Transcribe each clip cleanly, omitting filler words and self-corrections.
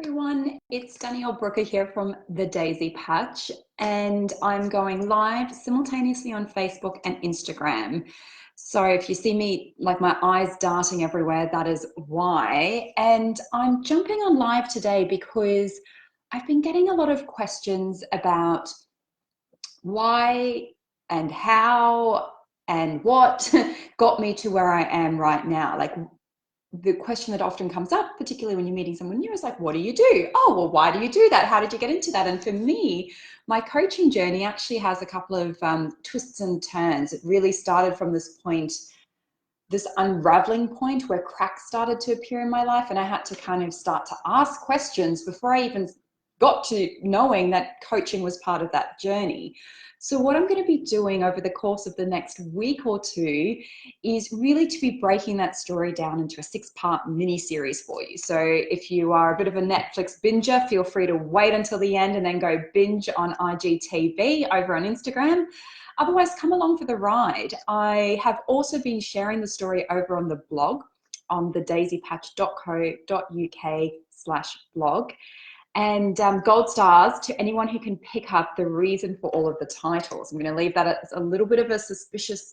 everyone, it's Danielle Brooker here from the Daisy Patch, and I'm going live simultaneously on Facebook and Instagram. So if you see me like my eyes darting everywhere, that is why. And I'm jumping on live today because I've been getting a lot of questions about why and how and what got me to where I am right now. Like, the question that often comes up, particularly when you're meeting someone new, is like, what do you do? Oh, well, why do you do that? How did you get into that? And for me, my coaching journey actually has a couple of twists and turns. It really started from this point, this unraveling point where cracks started to appear in my life. And I had to kind of start to ask questions before I even got to knowing that coaching was part of that journey. So what I'm going to be doing over the course of the next week or two is really to be breaking that story down into a 6-part mini series for you. So if you are a bit of a Netflix binger, feel free to wait until the end and then go binge on IGTV over on Instagram. Otherwise, come along for the ride. I have also been sharing the story over on the blog on thedaisypatch.co.uk/blog. And gold stars to anyone who can pick up the reason for all of the titles. I'm going to leave that as a little bit of a suspicious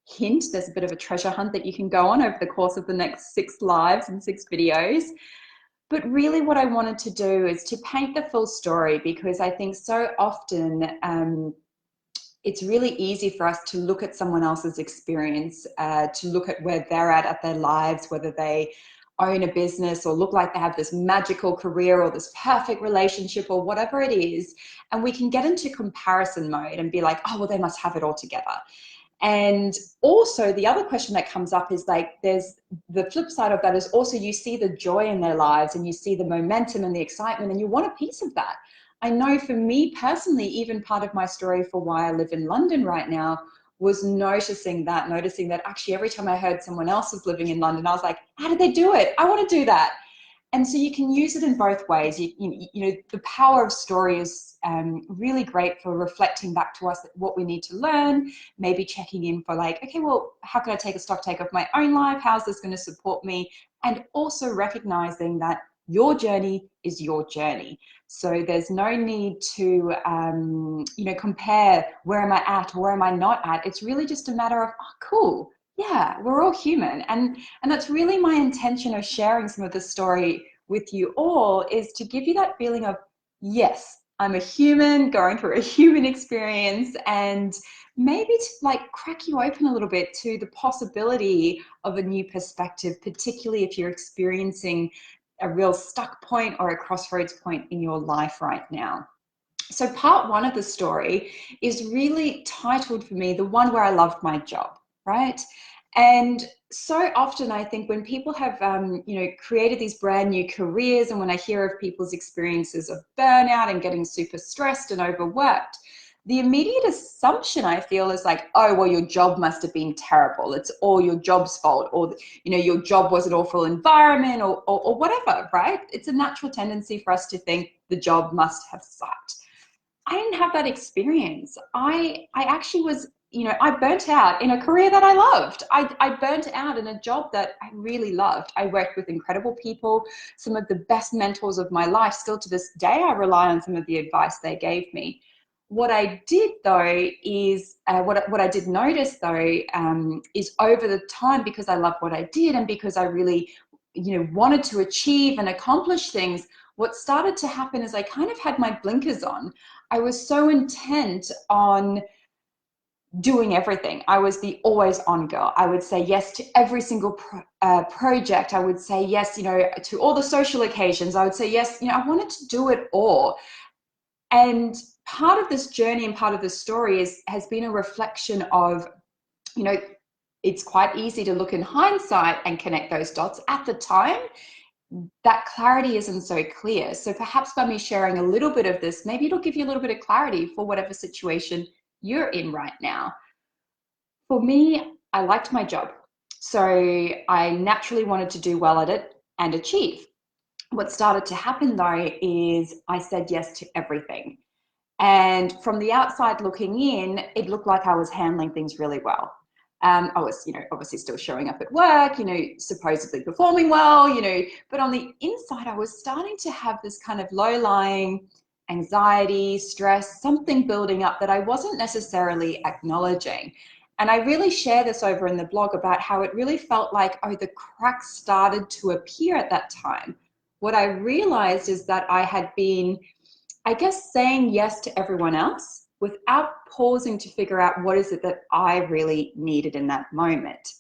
hint. There's a bit of a treasure hunt that you can go on over the course of the next 6 lives and 6 videos. But really what I wanted to do is to paint the full story, because I think so often it's really easy for us to look at someone else's experience, to look at where they're at their lives, whether they own a business or look like they have this magical career or this perfect relationship or whatever it is. And we can get into comparison mode and be like, oh, well, they must have it all together. And also the other question that comes up is there's the flip side of that is also you see the joy in their lives and you see the momentum and the excitement and you want a piece of that. I know for me personally, even part of my story for why I live in London right now was noticing that actually every time I heard someone else was living in London, I was like, how did they do it? I want to do that. And so you can use it in both ways. You know, the power of story is really great for reflecting back to us what we need to learn, maybe checking in for okay, well, how can I take a stock take of my own life? How's this going to support me? And also recognizing that your journey is your journey. So there's no need to, compare where am I at or where am I not at. It's really just a matter of, oh, cool. Yeah, we're all human. And that's really my intention of sharing some of the story with you all, is to give you that feeling of, yes, I'm a human going through a human experience, and maybe to crack you open a little bit to the possibility of a new perspective, particularly if you're experiencing a real stuck point or a crossroads point in your life right now. So part 1 of the story is really titled for me, the one where I loved my job, right? And so often I think when people have, created these brand new careers, and when I hear of people's experiences of burnout and getting super stressed and overworked, the immediate assumption I feel is oh, well, your job must have been terrible. It's all your job's fault, or, your job was an awful environment or whatever, right? It's a natural tendency for us to think the job must have sucked. I didn't have that experience. I actually was, I burnt out in a career that I loved. I burnt out in a job that I really loved. I worked with incredible people, some of the best mentors of my life. Still to this day, I rely on some of the advice they gave me. What I did though is, what I did notice though, is over the time, because I loved what I did and because I really, wanted to achieve and accomplish things, what started to happen is I kind of had my blinkers on. I was so intent on doing everything. I was the always on girl. I would say yes to every single project. I would say yes, to all the social occasions. I would say yes, I wanted to do it all. And part of this journey and part of this story has been a reflection of, it's quite easy to look in hindsight and connect those dots. At the time, that clarity isn't so clear. So perhaps by me sharing a little bit of this, maybe it'll give you a little bit of clarity for whatever situation you're in right now. For me, I liked my job. So I naturally wanted to do well at it and achieve. What started to happen though is I said yes to everything. And from the outside looking in, it looked like I was handling things really well. I was, obviously still showing up at work, supposedly performing well, but on the inside, I was starting to have this kind of low-lying anxiety, stress, something building up that I wasn't necessarily acknowledging. And I really share this over in the blog about how it really felt like, oh, the cracks started to appear at that time. What I realized is that I had been, I guess, saying yes to everyone else without pausing to figure out what is it that I really needed in that moment.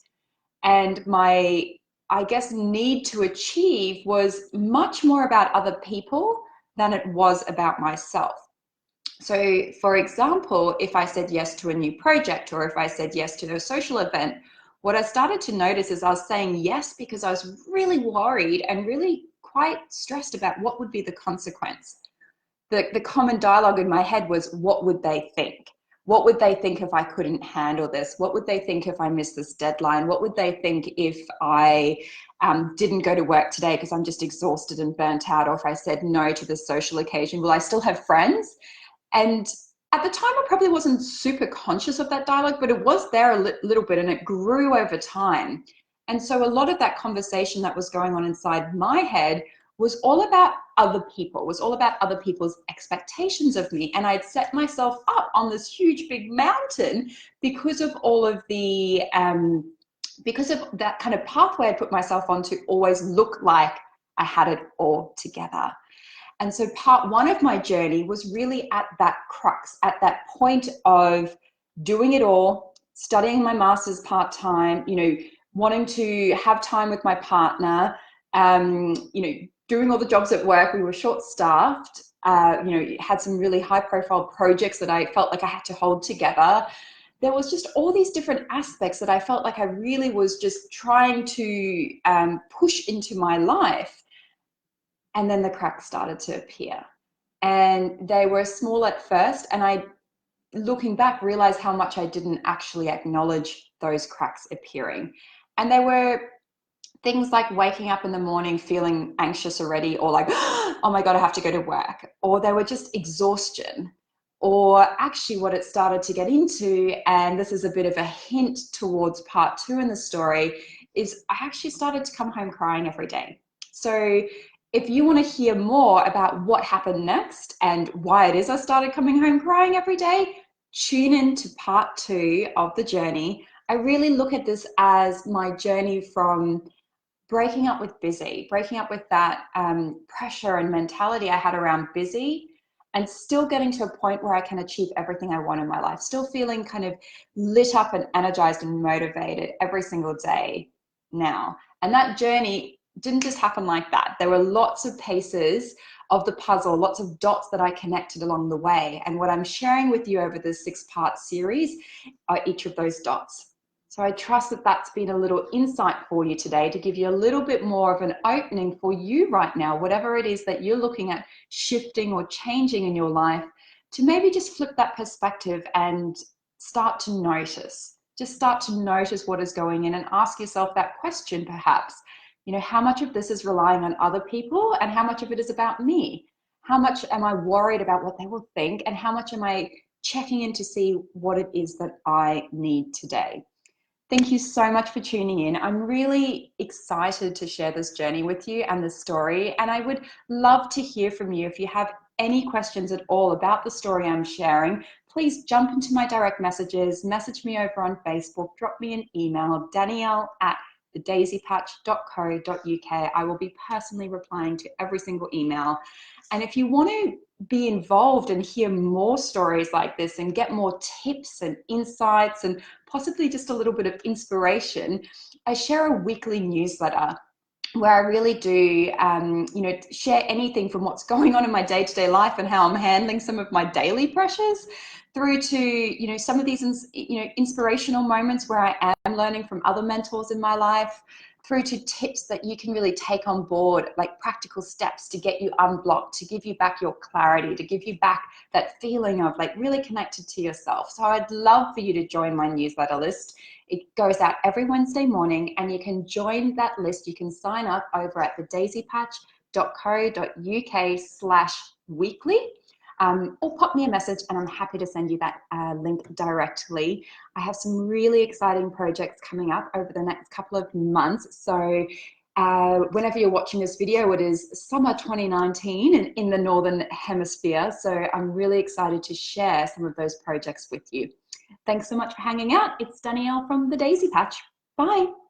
And my, I guess, need to achieve was much more about other people than it was about myself. So, for example, if I said yes to a new project or if I said yes to a social event, what I started to notice is I was saying yes because I was really worried and really quite stressed about what would be the consequence. The common dialogue in my head was, what would they think? What would they think if I couldn't handle this? What would they think if I missed this deadline? What would they think if I didn't go to work today because I'm just exhausted and burnt out? Or if I said no to this social occasion, will I still have friends? And at the time, I probably wasn't super conscious of that dialogue, but it was there a little bit and it grew over time. And so a lot of that conversation that was going on inside my head was all about other people, was all about other people's expectations of me. And I'd set myself up on this huge big mountain because of all of the, because of that kind of pathway I put myself on to always look like I had it all together. And so part one of my journey was really at that crux, at that point of doing it all, studying my master's part-time, wanting to have time with my partner, doing all the jobs at work. We were short-staffed, had some really high-profile projects that I felt like I had to hold together. There was just all these different aspects that I felt like I really was just trying to push into my life. And then the cracks started to appear. And they were small at first. And I, looking back, realized how much I didn't actually acknowledge those cracks appearing. And they were things like waking up in the morning feeling anxious already, or like, oh my God, I have to go to work. Or they were just exhaustion. Or actually what it started to get into, and this is a bit of a hint towards part two in the story, is I actually started to come home crying every day. So if you want to hear more about what happened next and why it is I started coming home crying every day, tune in to part two of the journey. I really look at this as my journey from breaking up with busy, breaking up with that pressure and mentality I had around busy, and still getting to a point where I can achieve everything I want in my life, still feeling kind of lit up and energized and motivated every single day now. And that journey didn't just happen like that. There were lots of pieces of the puzzle, lots of dots that I connected along the way. And what I'm sharing with you over this 6-part series are each of those dots. So I trust that that's been a little insight for you today to give you a little bit more of an opening for you right now, whatever it is that you're looking at shifting or changing in your life, to maybe just flip that perspective and start to notice. Just start to notice what is going in and ask yourself that question perhaps. How much of this is relying on other people and how much of it is about me? How much am I worried about what they will think, and how much am I checking in to see what it is that I need today? Thank you so much for tuning in. I'm really excited to share this journey with you and this story. And I would love to hear from you. If you have any questions at all about the story I'm sharing, please jump into my direct messages, message me over on Facebook, drop me an email, danielle@thedaisypatch.co.uk. I will be personally replying to every single email. And if you want to be involved and hear more stories like this and get more tips and insights and possibly just a little bit of inspiration, I share a weekly newsletter where I really do, share anything from what's going on in my day-to-day life and how I'm handling some of my daily pressures, through to, some of these, inspirational moments where I am learning from other mentors in my life, through to tips that you can really take on board, like practical steps to get you unblocked, to give you back your clarity, to give you back that feeling of like really connected to yourself. So I'd love for you to join my newsletter list. It goes out every Wednesday morning, and you can join that list. You can sign up over at thedaisypatch.co.uk/weekly. or pop me a message and I'm happy to send you that link directly. I have some really exciting projects coming up over the next couple of months. So whenever you're watching this video, it is summer 2019 in the Northern Hemisphere. So I'm really excited to share some of those projects with you. Thanks so much for hanging out. It's Danielle from the Daisy Patch. Bye.